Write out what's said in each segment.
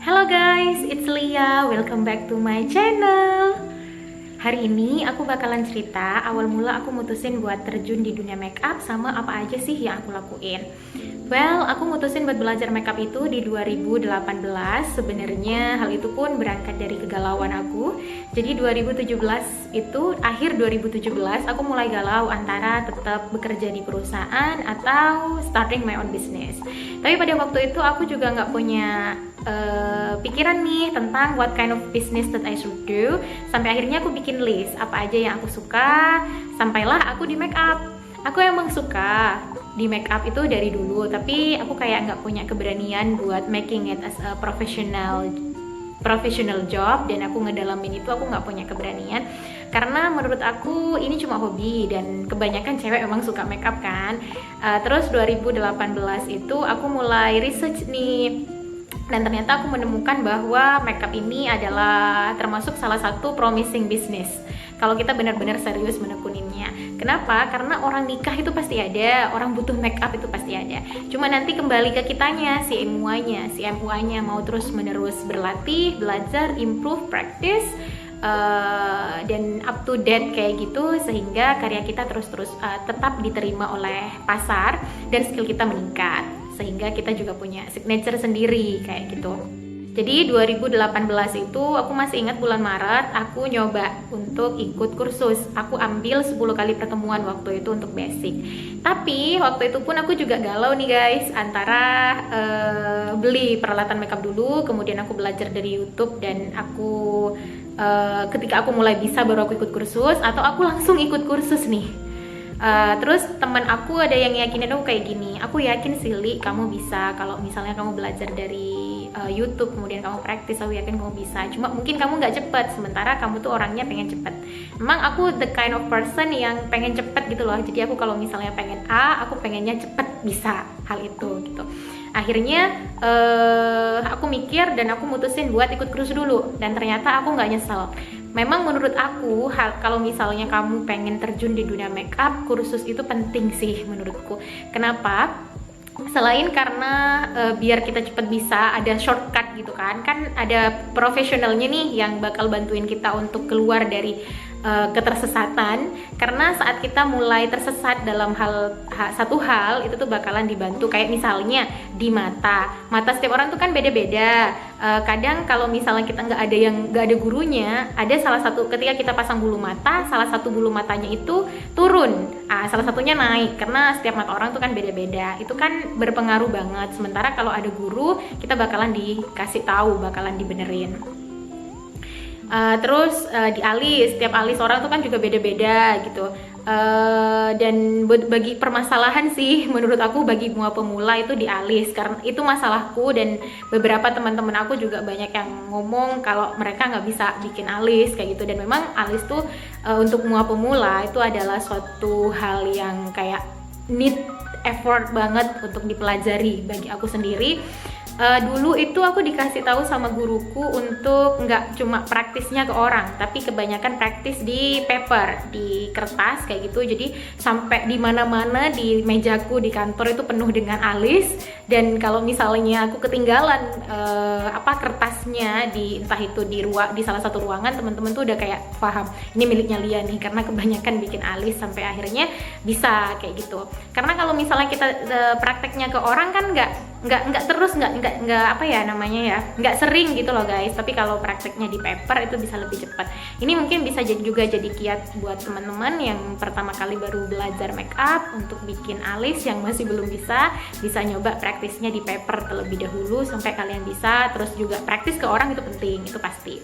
Hello guys, it's Lia. Welcome back to my channel. Hari ini aku bakalan cerita awal mula aku mutusin buat terjun di dunia makeup sama apa aja sih yang aku lakuin. Well, aku mutusin buat belajar makeup itu di 2018. Sebenarnya hal itu pun berangkat dari kegalauan aku. Jadi 2017 itu, akhir 2017 aku mulai galau antara tetap bekerja di perusahaan atau starting my own business. Tapi pada waktu itu aku juga nggak punya pikiran nih tentang what kind of business that I should do. Sampai akhirnya aku bikin list apa aja yang aku suka. Sampailah aku di makeup. Aku emang suka di makeup itu dari dulu, tapi aku kayak nggak punya keberanian buat making it as a professional job, dan aku ngedalamin itu aku nggak punya keberanian karena menurut aku ini cuma hobi dan kebanyakan cewek memang suka makeup kan. Terus 2018 itu aku mulai research nih, dan ternyata aku menemukan bahwa makeup ini adalah termasuk salah satu promising business kalau kita benar-benar serius menekuninnya. Kenapa? Karena orang nikah itu pasti ada, orang butuh makeup itu pasti ada. Cuma nanti kembali ke kitanya, si MUA-nya mau terus-menerus berlatih, belajar, improve, practice, dan up to date kayak gitu, sehingga karya kita terus-terus tetap diterima oleh pasar dan skill kita meningkat, sehingga kita juga punya signature sendiri kayak gitu. Jadi 2018 itu aku masih ingat bulan Maret aku nyoba untuk ikut kursus. Aku ambil 10 kali pertemuan waktu itu untuk basic. Tapi waktu itu pun aku juga galau nih guys, antara beli peralatan makeup dulu, kemudian aku belajar dari YouTube, dan aku ketika aku mulai bisa baru aku ikut kursus, atau aku langsung ikut kursus nih. Terus teman aku ada yang yakinin aku kayak gini, aku yakin sih Li, kamu bisa. Kalau misalnya kamu belajar dari YouTube kemudian kamu praktis, aku yakin kamu bisa. Cuma mungkin kamu nggak cepet, sementara kamu tuh orangnya pengen cepet. Memang aku the kind of person yang pengen cepet gitu loh. Jadi aku kalau misalnya pengen A, aku pengennya cepet bisa hal itu gitu. Akhirnya aku mikir dan aku mutusin buat ikut kursus dulu, dan ternyata aku nggak nyesel. Memang menurut aku, kalau misalnya kamu pengen terjun di dunia makeup, kursus itu penting sih menurutku. Kenapa? Selain karena biar kita cepet bisa, ada shortcut gitu kan ada profesionalnya nih yang bakal bantuin kita untuk keluar dari ketersesatan. Karena saat kita mulai tersesat dalam satu hal itu tuh bakalan dibantu. Kayak misalnya di mata setiap orang tuh kan beda-beda. Kadang kalau misalnya kita nggak ada gurunya, ada salah satu ketika kita pasang bulu mata, salah satu bulu matanya itu turun, salah satunya naik, karena setiap mata orang tuh kan beda-beda. Itu kan berpengaruh banget. Sementara kalau ada guru, kita bakalan dikasih tahu, bakalan dibenerin. Terus di alis, setiap alis orang tuh kan juga beda-beda gitu. Dan bagi permasalahan sih menurut aku, bagi semua pemula itu di alis, karena itu masalahku, dan beberapa teman-teman aku juga banyak yang ngomong kalau mereka nggak bisa bikin alis kayak gitu. Dan memang alis tuh untuk semua pemula itu adalah suatu hal yang kayak need effort banget untuk dipelajari. Bagi aku sendiri, dulu itu aku dikasih tahu sama guruku untuk nggak cuma praktisnya ke orang, tapi kebanyakan praktis di paper, di kertas kayak gitu. Jadi sampai di mana-mana di mejaku di kantor itu penuh dengan alis. Dan kalau misalnya aku ketinggalan kertasnya entah itu di salah satu ruangan, teman-teman tuh udah kayak paham ini miliknya Lia nih, karena kebanyakan bikin alis sampai akhirnya bisa kayak gitu. Karena kalau misalnya kita prakteknya ke orang kan nggak terus, nggak sering gitu loh guys. Tapi kalau prakteknya di paper itu bisa lebih cepat. Ini mungkin bisa jadi kiat buat teman-teman yang pertama kali baru belajar makeup untuk bikin alis, yang masih belum bisa nyoba praktisnya di paper terlebih dahulu sampai kalian bisa. Terus juga praktis ke orang itu penting, itu pasti.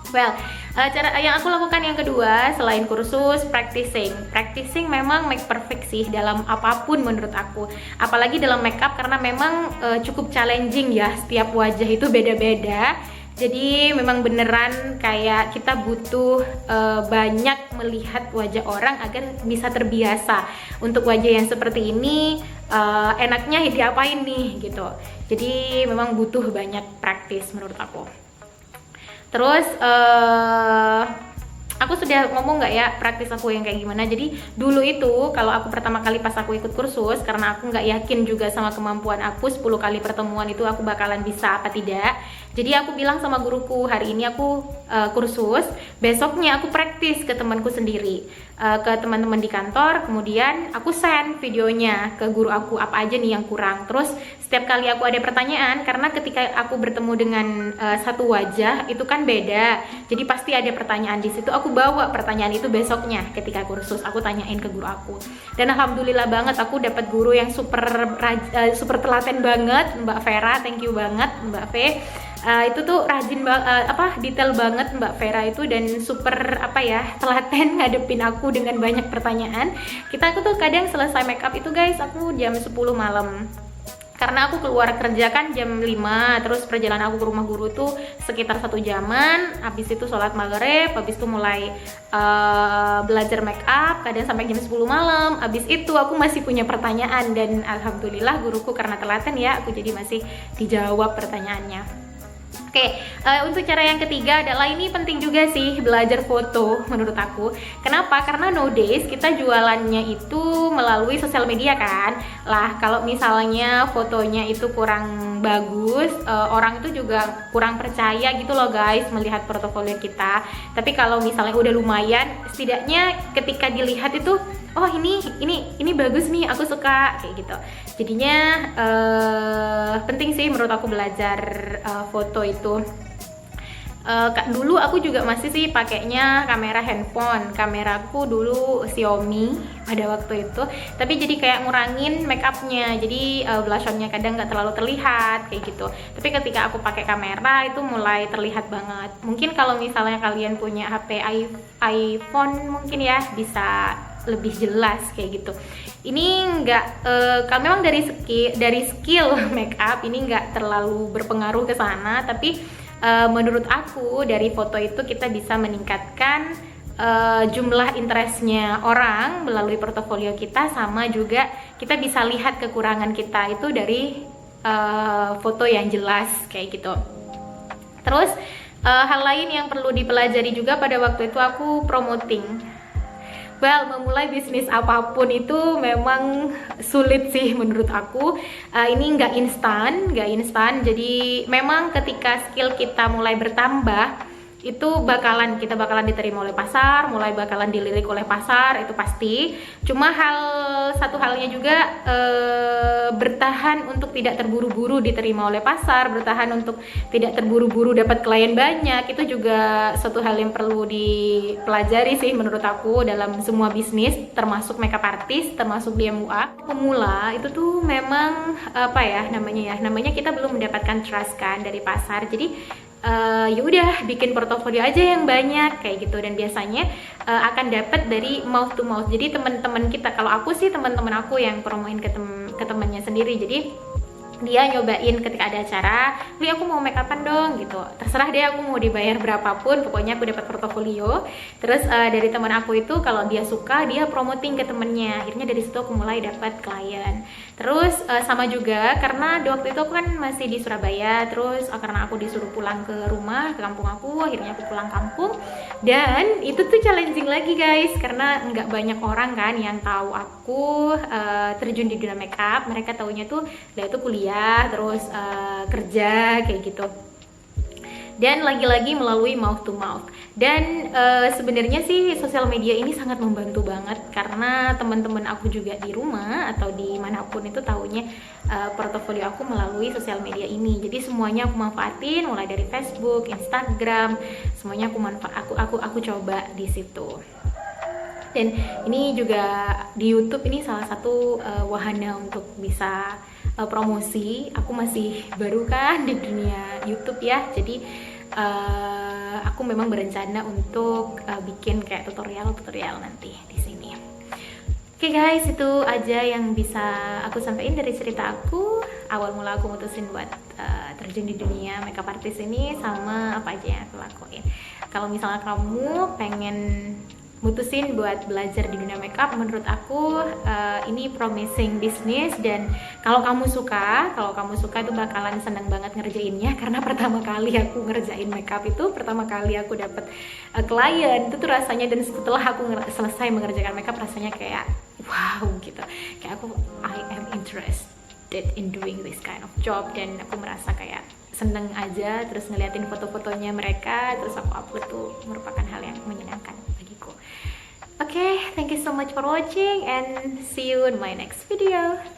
Well, cara yang aku lakukan yang kedua selain kursus, practicing memang make perfect sih dalam apapun menurut aku, apalagi dalam makeup, karena memang cukup challenging ya, setiap wajah itu beda-beda. Jadi memang beneran kayak kita butuh banyak melihat wajah orang agar bisa terbiasa untuk wajah yang seperti ini, enaknya diapain nih gitu. Jadi memang butuh banyak praktis menurut aku. Terus aku sudah ngomong nggak ya praktis aku yang kayak gimana. Jadi dulu itu kalau aku pertama kali pas aku ikut kursus, karena aku nggak yakin juga sama kemampuan aku 10 kali pertemuan itu aku bakalan bisa apa tidak. Jadi aku bilang sama guruku, hari ini aku kursus, besoknya aku praktis ke temanku sendiri, ke teman-teman di kantor. Kemudian aku send videonya ke guru aku apa aja nih yang kurang. Terus setiap kali aku ada pertanyaan, karena ketika aku bertemu dengan satu wajah itu kan beda, jadi pasti ada pertanyaan di situ. Aku bawa pertanyaan itu besoknya ketika kursus, aku tanyain ke guru aku. Dan alhamdulillah banget aku dapat guru yang super telaten banget, Mbak Vera. Thank you banget Mbak V. Itu tuh rajin detail banget Mbak Vera itu, dan super telaten ngadepin aku dengan banyak pertanyaan. Aku tuh kadang selesai makeup itu guys, aku jam 10 malam. Karena aku keluar kerja kan jam 5, terus perjalanan aku ke rumah guru tuh sekitar 1 jaman. Habis itu sholat maghrib, habis itu mulai belajar make up, kadang sampai jam 10 malam. Habis itu aku masih punya pertanyaan, dan alhamdulillah guruku karena telaten ya, aku jadi masih dijawab pertanyaannya. Oke, untuk cara yang ketiga adalah, ini penting juga sih, belajar foto menurut aku. Kenapa? Karena nowadays kita jualannya itu melalui sosial media kan. Lah, kalau misalnya fotonya itu kurang bagus, orang itu juga kurang percaya gitu loh guys melihat portofolio kita. Tapi kalau misalnya udah lumayan, setidaknya ketika dilihat itu, oh ini bagus nih, aku suka kayak gitu. Jadinya penting sih menurut aku belajar foto itu. Dulu aku juga masih sih pakainya kamera handphone. Kameraku dulu Xiaomi pada waktu itu, tapi jadi kayak ngurangin make upnya, jadi blush on-nya kadang nggak terlalu terlihat kayak gitu. Tapi ketika aku pakai kamera itu mulai terlihat banget. Mungkin kalau misalnya kalian punya HP iPhone mungkin ya bisa lebih jelas kayak gitu. Ini kalau memang dari skill make up ini nggak terlalu berpengaruh ke sana, tapi menurut aku dari foto itu kita bisa meningkatkan jumlah interestnya orang melalui portofolio kita, sama juga kita bisa lihat kekurangan kita itu dari foto yang jelas kayak gitu. Terus hal lain yang perlu dipelajari juga pada waktu itu aku promoting. Memulai bisnis apapun itu memang sulit sih menurut aku. Ini nggak instan. Jadi memang ketika skill kita mulai bertambah, itu kita bakalan diterima oleh pasar, mulai bakalan dilirik oleh pasar, itu pasti. Cuma satu halnya juga bertahan untuk tidak terburu-buru diterima oleh pasar, bertahan untuk tidak terburu-buru dapat klien banyak, itu juga suatu hal yang perlu dipelajari sih menurut aku dalam semua bisnis, termasuk makeup artist, termasuk di MUA. Pemula itu tuh memang namanya kita belum mendapatkan trust kan dari pasar, jadi ya udah bikin portofolio aja yang banyak kayak gitu, dan biasanya akan dapat dari mouth to mouth. Jadi teman-teman kita, kalau aku sih teman-teman aku yang promoin ke temannya sendiri, jadi dia nyobain ketika ada acara, "Li, aku mau make upan dong," gitu. Terserah dia, aku mau dibayar berapapun, pokoknya aku dapat portofolio. Terus dari teman aku itu kalau dia suka, dia promoting ke temennya. Akhirnya dari situ aku mulai dapat klien. Terus sama juga karena di waktu itu aku kan masih di Surabaya, terus karena aku disuruh pulang ke rumah, ke kampung aku, akhirnya aku pulang kampung. Dan itu tuh challenging lagi guys, karena nggak banyak orang kan yang tahu aku terjun di dunia makeup. Mereka taunya tuh dia itu kuliah, terus kerja kayak gitu. Dan lagi-lagi melalui mouth to mouth. Dan sebenarnya sih sosial media ini sangat membantu banget, karena teman-teman aku juga di rumah atau dimanapun itu taunya portofolio aku melalui sosial media ini. Jadi semuanya aku manfaatin, mulai dari Facebook, Instagram, semuanya aku coba di situ. Dan ini juga di YouTube, ini salah satu wahana untuk bisa promosi. Aku masih baru kan di dunia YouTube ya, jadi aku memang berencana untuk bikin kayak tutorial nanti di sini. Oke guys, itu aja yang bisa aku sampaikan dari cerita aku. Awal mula aku mutusin buat terjun di dunia makeup artist ini, sama apa aja yang aku lakuin. Kalau misalnya kamu pengen mutusin buat belajar di dunia makeup. Menurut aku ini promising bisnis, dan kalau kamu suka itu bakalan seneng banget ngerjainnya, karena pertama kali aku ngerjain makeup itu, pertama kali aku dapet klien itu tuh rasanya, dan setelah aku selesai mengerjakan makeup rasanya kayak wow gitu, kayak I am interested in doing this kind of job, dan aku merasa kayak seneng aja terus ngeliatin foto-fotonya mereka terus aku upload tuh merupakan hal yang menyenangkan bagiku. Okay, thank you so much for watching and see you in my next video.